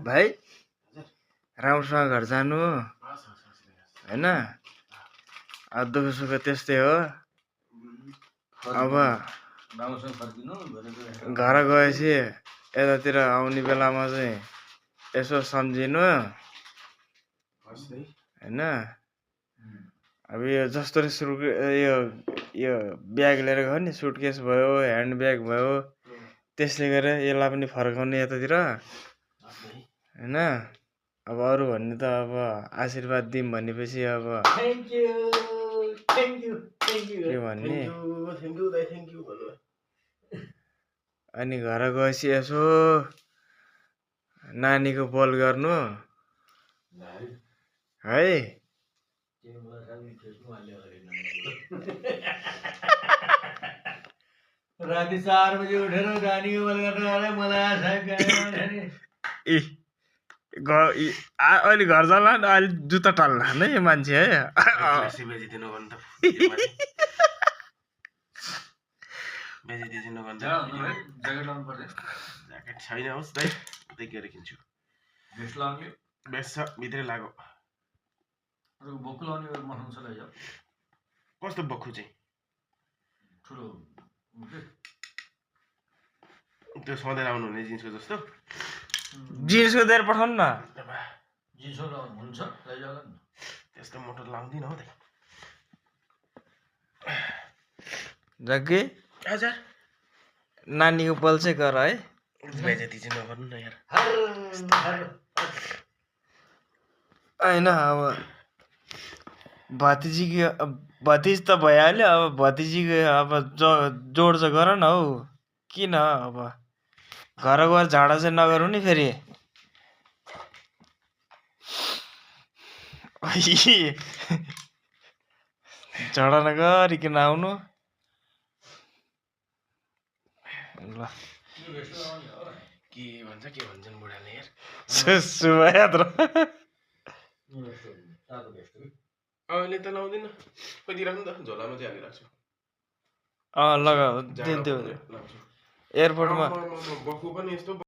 भाइ राम्रोसँग घर जानु होइन अब दुःख सुख त्यस्तै हो अब घर गएपछि यतातिर आउने बेलामा चाहिँ यसो सम्झिनु होइन अब यो जस्तो यो ब्याग लिएर गयो नि सुटकेस भयो ह्यान्ड ब्याग भयो त्यसले गर्दा यसलाई पनि फर्काउने यतातिर होइन अब अरू भन्ने त अब आशीर्वाद दिउँ भनेपछि अब के भन्ने अनि घर गएपछि यसो नानीको बोल गर्नु है राति 4 बजे उठेर नानीको बोल गर्नु मलाई अहिले घर जाला अहिले जुत्ता टाल्ला नै मान्छे है ज्याकेट छैन होस् दाइ उतै गएर किन्छु बेस्ट छ भित्रै लाग्यो बोक्कु लाउने मसँग छ लैजाऊ कस्तो बक्खु चाहिँ ठुलो त्यो सधैँ लाउनु हुने जिन्सको जस्तो जिन्सको दिएर पठाउनु न जिन्सको लाउनु हुन्छ लैजाऊ न त्यस्तो मोटो लाउँदिन हौ दाइ जग्गी हजुर नानीको बोल चाहिँ गर है भाइ जति चाहिँ नगर्नु न यार होइन अब भतिज त भइहाल्यो अब भतिजीको अब जोड चाहिँ गर न हौ किन अब घर गएर झाडा चाहिँ नगरौँ नि फेरि झडा नगरिकन आउनु ल के भन्छन् बुढाले यार सुभायात्र अहिले त लाउँदिन कति राख्नु त झोलामा चाहिँ हालिराख्छु लगा दिन्थ्यो एयरपोर्टमा बक्खु पनि यस्तो